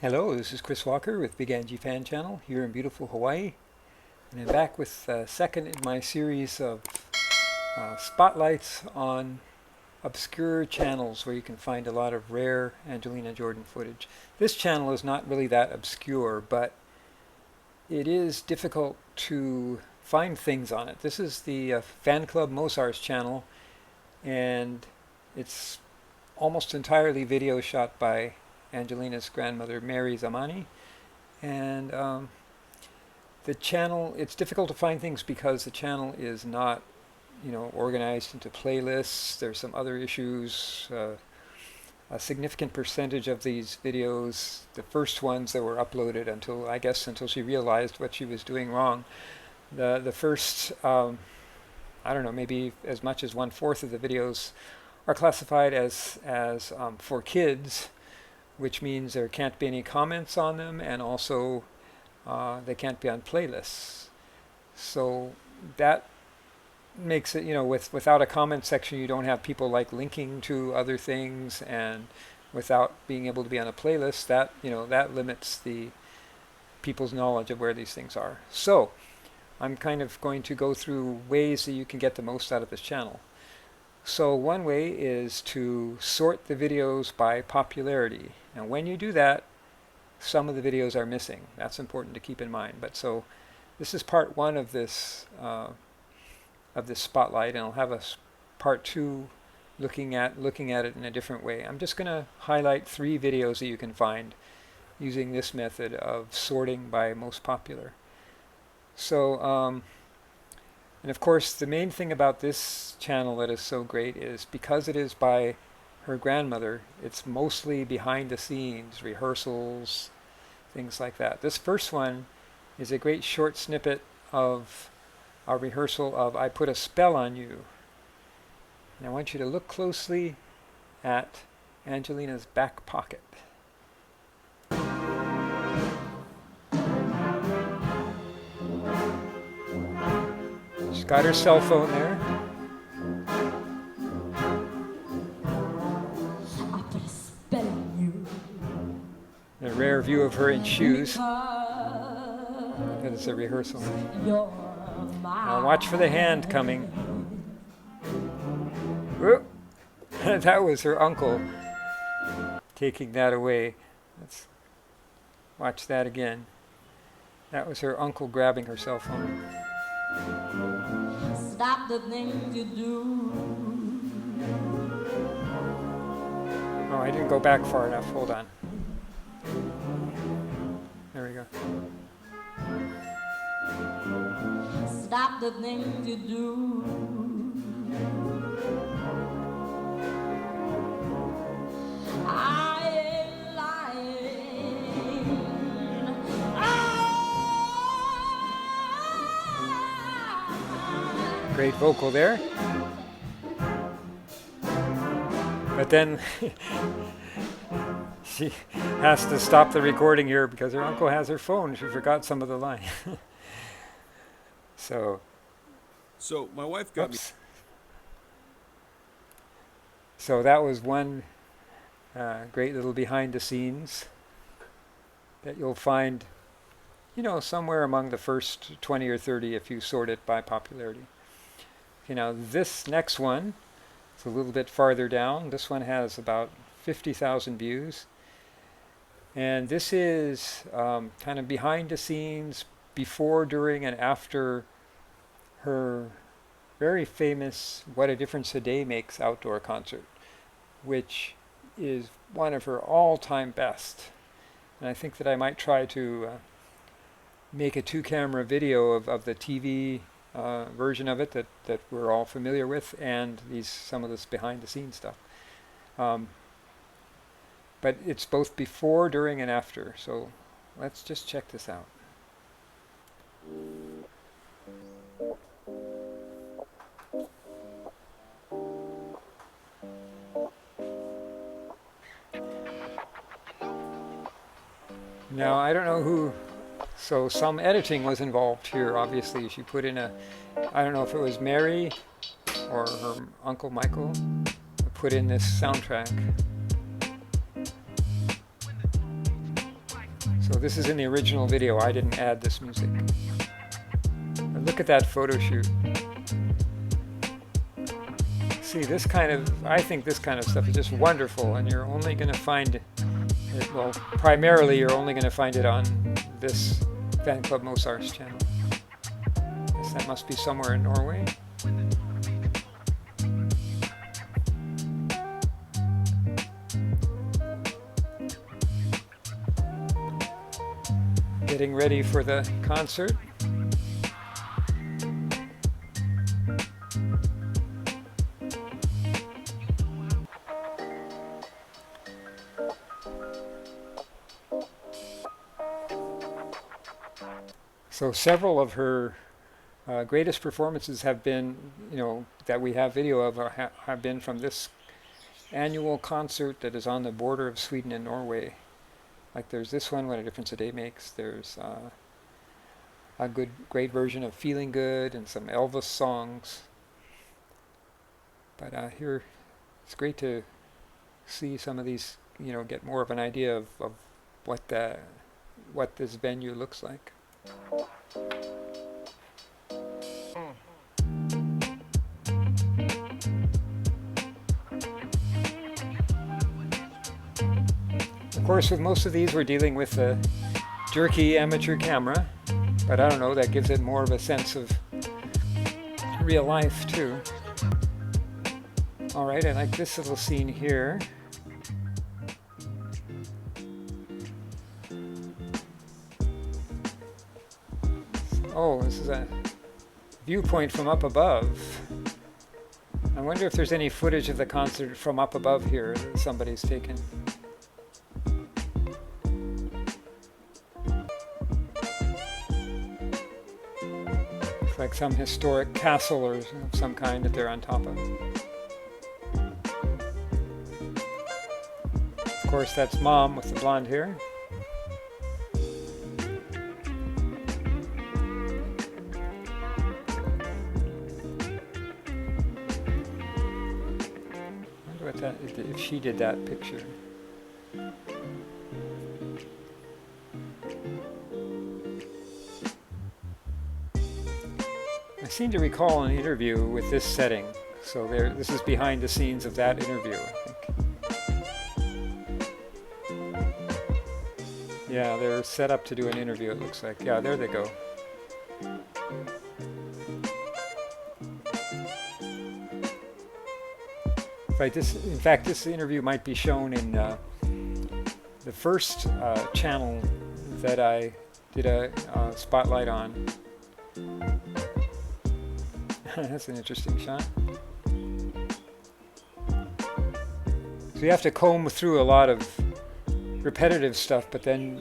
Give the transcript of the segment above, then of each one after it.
Hello, this is Chris Walker with Big Angie Fan Channel here in beautiful Hawaii. And I'm back with the second in my series of spotlights on obscure channels where you can find a lot of rare Angelina Jordan footage. This channel is not really that obscure, but it is difficult to find things on it. This is the Fanclub Mosarz channel, and it's almost entirely video shot by Angelina's grandmother, Mery Zamani. And the channel, it's difficult to find things because the channel is not, organized into playlists. There's some other issues. A significant percentage of these videos, the first ones that were uploaded until she realized what she was doing wrong. The first, I don't know, maybe as much as 1/4 of the videos are classified as for kids, which means there can't be any comments on them, and also they can't be on playlists. So that makes it, without a comment section, you don't have people linking to other things, and without being able to be on a playlist, that limits the people's knowledge of where these things are. So I'm kind of going to go through ways that you can get the most out of this channel. So one way is to sort the videos by popularity. And when you do that, some of the videos are missing. That's important to keep in mind. But so this is part one of this spotlight, and I'll have a part two looking at it in a different way. I'm just going to highlight 3 videos that you can find using this method of sorting by most popular. So and of course, the main thing about this channel that is so great is because it is by her grandmother, it's mostly behind the scenes, rehearsals, things like that. This first one is a great short snippet of a rehearsal of I Put a Spell on You. And I want you to look closely at Angelina's back pocket. She's got her cell phone there. A rare view of her in shoes. That is a rehearsal. Now watch for the hand coming. Whoop. That was her uncle taking that away. Let's watch that again. That was her uncle grabbing her cell phone. Stop the things you do. Oh, I didn't go back far enough. Hold on. There we go. Stop the things you do. I ain't lying. Great vocal there. But then she has to stop the recording here because her uncle has her phone. She forgot some of the line. So my wife got me. So that was one great little behind the scenes that you'll find, somewhere among the first 20 or 30 if you sort it by popularity. Okay, now this next one, it's a little bit farther down. This one has about 50,000 views. And this is kind of behind the scenes, before, during, and after her very famous What a Difference a Day Makes outdoor concert, which is one of her all-time best. And I think that I might try to make a 2-camera video of the TV version of it that we're all familiar with, and some of this behind-the-scenes stuff. But it's both before, during, and after. So let's just check this out. Now, I don't know who, so some editing was involved here, obviously. She put in I don't know if it was Mary or her Uncle Michael, put in this soundtrack. So this is in the original video. I didn't add this music. But look at that photo shoot. See, this kind of, I think this kind of stuff is just wonderful, and you're only going to find it, well, primarily you're only going to find it on this Fanclub Mosarz channel. Guess that must be somewhere in Norway. Getting ready for the concert. So several of her greatest performances have been, that we have video of, have been from this annual concert that is on the border of Sweden and Norway. Like there's this one, What a Difference a Day Makes. There's a great version of Feeling Good and some Elvis songs. But here, it's great to see some of these, get more of an idea of what this venue looks like. Of course, with most of these, we're dealing with a jerky amateur camera, but I don't know, that gives it more of a sense of real life too. All right, I like this little scene here. Oh, this is a viewpoint from up above. I wonder if there's any footage of the concert from up above here that somebody's taken. Looks like some historic castle or some kind that they're on top of. Of course, that's Mom with the blonde hair. If she did that picture. I seem to recall an interview with this setting, so this is behind the scenes of that interview, I think. Yeah, they're set up to do an interview, it looks like. Yeah, there they go. Right, in fact, this interview might be shown in the first channel that I did a spotlight on. That's an interesting shot. So you have to comb through a lot of repetitive stuff, but then,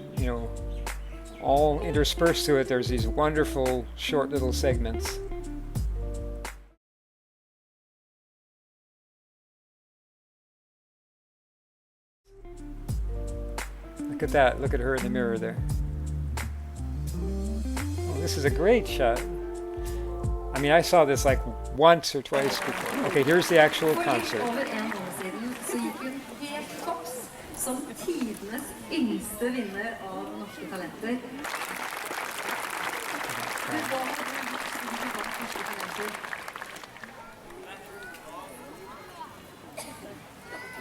all interspersed to it, there's these wonderful short little segments. Look at that. Look at her in the mirror there. Oh, this is a great shot. I mean, I saw this like once or twice before. Okay, here's the actual concert.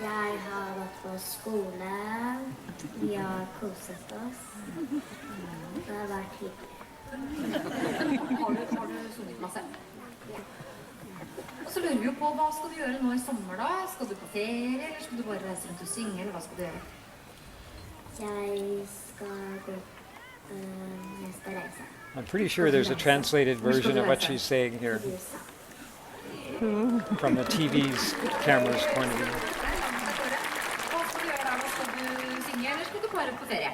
Jeg har vært på skole, vi har koset oss, det har vært hyggelig. Har du sunget masse? Og så lurer vi jo på, hva skal du gjøre nå i sommer da? Skal du på ferie, eller skal du bare reise rundt og synge, eller hva skal du gjøre? Jeg skal reise. I'm pretty sure there's a translated version of what she's saying here from the TV's camera's point of view. Eller skal du bare på ferie?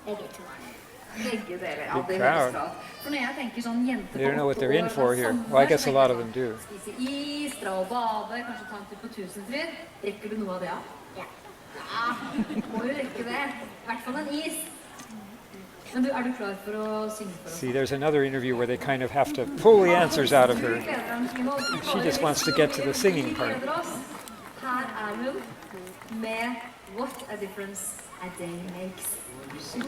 Begge to. Begge deler, ja, Big det crowd. høres bra. For når jeg tenker sånn jenter They don't know what they're in for here. Well, I guess a lot of them do. Spise is, dra og bade, kanskje ta en tur på Tusenfryd. Rekker du noe av det, ja? Ja. Ja, må jo rekke det. I hvert fall en is. Men du, du klar for å synge for oss? See, there's another interview where they kind of have to pull the answers out of her. She just wants to get to the singing part. Her hun med What a Difference a day makes two.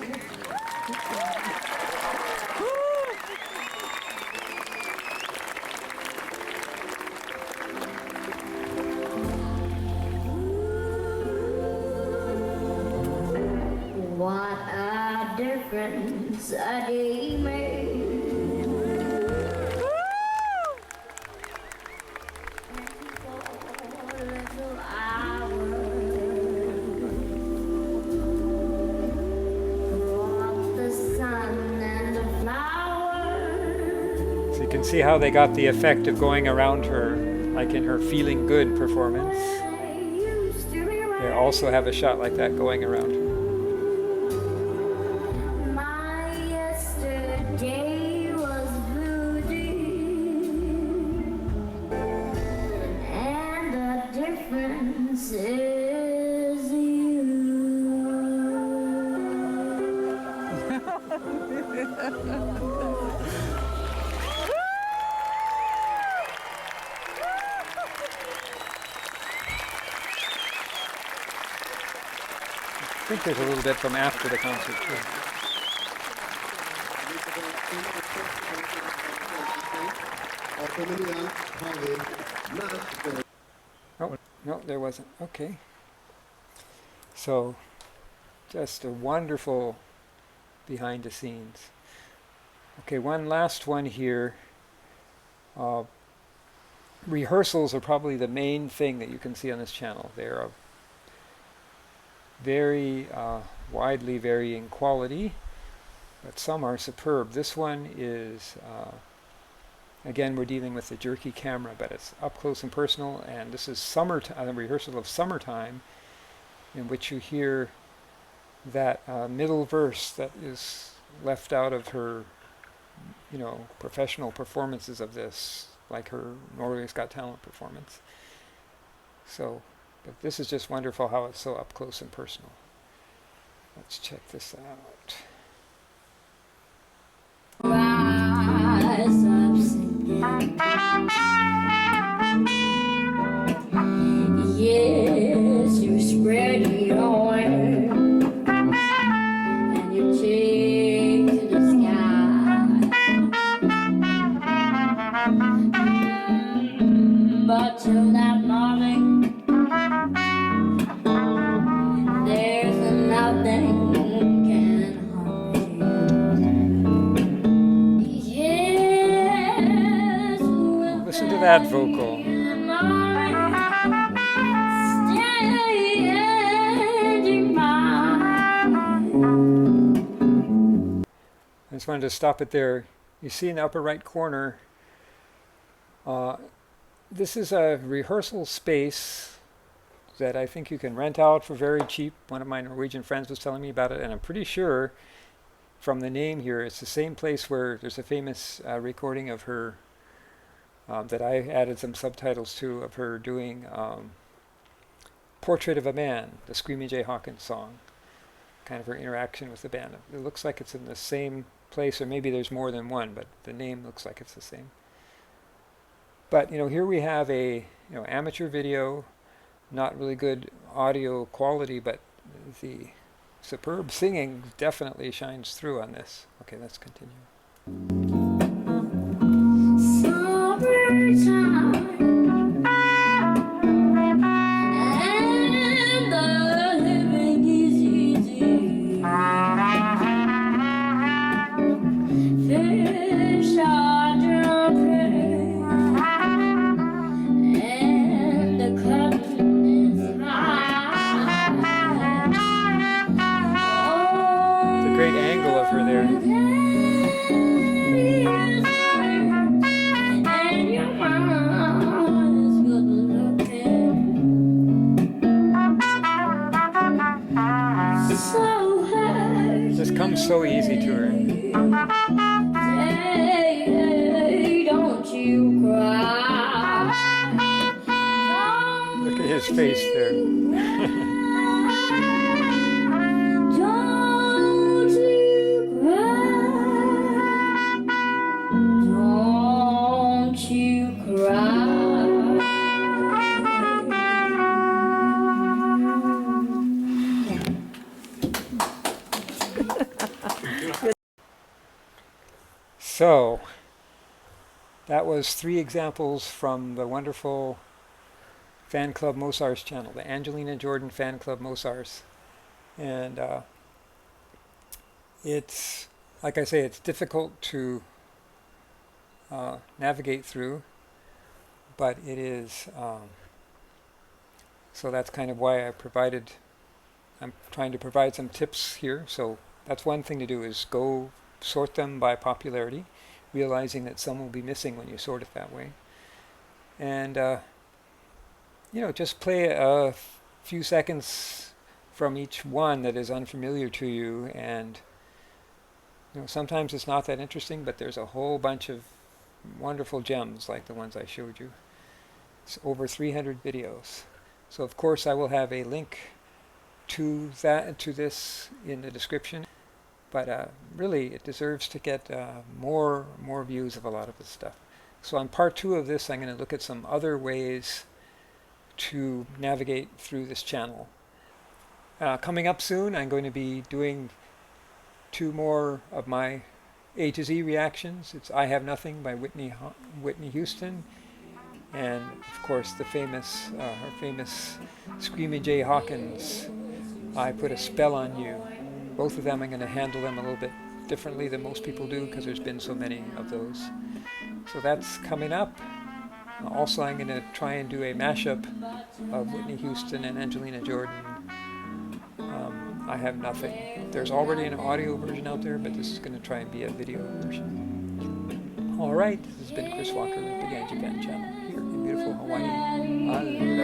What a difference a day makes. Little hours brought the sun and the flowers. So you can see how they got the effect of going around her, like in her Feeling Good performance. They also have a shot like that going around her. My yesterday was blue deep, and the difference is you. I think there's a little bit from after the concert too. Oh, no, there wasn't. Okay. So, just a wonderful behind the scenes. Okay, one last one here. Rehearsals are probably the main thing that you can see on this channel. They're of very widely varying quality, but some are superb. This one is, again, we're dealing with the jerky camera, but it's up close and personal, and this is a rehearsal of Summertime, in which you hear that middle verse that is left out of her, professional performances of this, like her Norway's Got Talent performance. So, but this is just wonderful how it's so up close and personal. Let's check this out. Rise up singing. Yes, you spread your wings and you take to the sky. But till that morning, there's nothing can harm you. Yes, Listen to that vocal. I just wanted to stop it there. You see in the upper right corner, this is a rehearsal space that I think you can rent out for very cheap. One of my Norwegian friends was telling me about it, and I'm pretty sure from the name here, it's the same place where there's a famous recording of her that I added some subtitles to, of her doing Portrait of a Man, the Screaming Jay Hawkins song, kind of her interaction with the band. It looks like it's in the same place, or maybe there's more than one, but the name looks like it's the same. But here we have a amateur video, not really good audio quality, but the superb singing definitely shines through on this. Okay, let's continue. Summertime, and the living is easy. Fish are jumping, and the cotton is high. It's a great angle of her there. Just comes so easy to her. Don't you cry. Look at his face there. Don't you cry. Don't you cry. So that was 3 examples from the wonderful Fanclub Mosarz channel, the Angelina Jordan Fanclub Mosarz. And it's, like I say, it's difficult to navigate through, but it is, so that's kind of why I'm trying to provide some tips here. So that's one thing to do, is go sort them by popularity, realizing that some will be missing when you sort it that way. And, just play a few seconds from each one that is unfamiliar to you. And, sometimes it's not that interesting, but there's a whole bunch of wonderful gems like the ones I showed you. It's over 300 videos. So of course I will have a link to this in the description. But really, it deserves to get more views of a lot of this stuff. So on part 2 of this, I'm going to look at some other ways to navigate through this channel. Coming up soon, I'm going to be doing 2 more of my A to Z reactions. It's I Have Nothing by Whitney Houston, and of course the famous, her famous Screaming Jay Hawkins, I Put a Spell on You. Both of them, I'm going to handle them a little bit differently than most people do, because there's been so many of those. So that's coming up. Also, I'm going to try and do a mashup of Whitney Houston and Angelina Jordan. I Have Nothing. There's already an audio version out there, but this is going to try and be a video version. All right, this has been Chris Walker with the Ganji Band channel here in beautiful Hawaii. Aloha.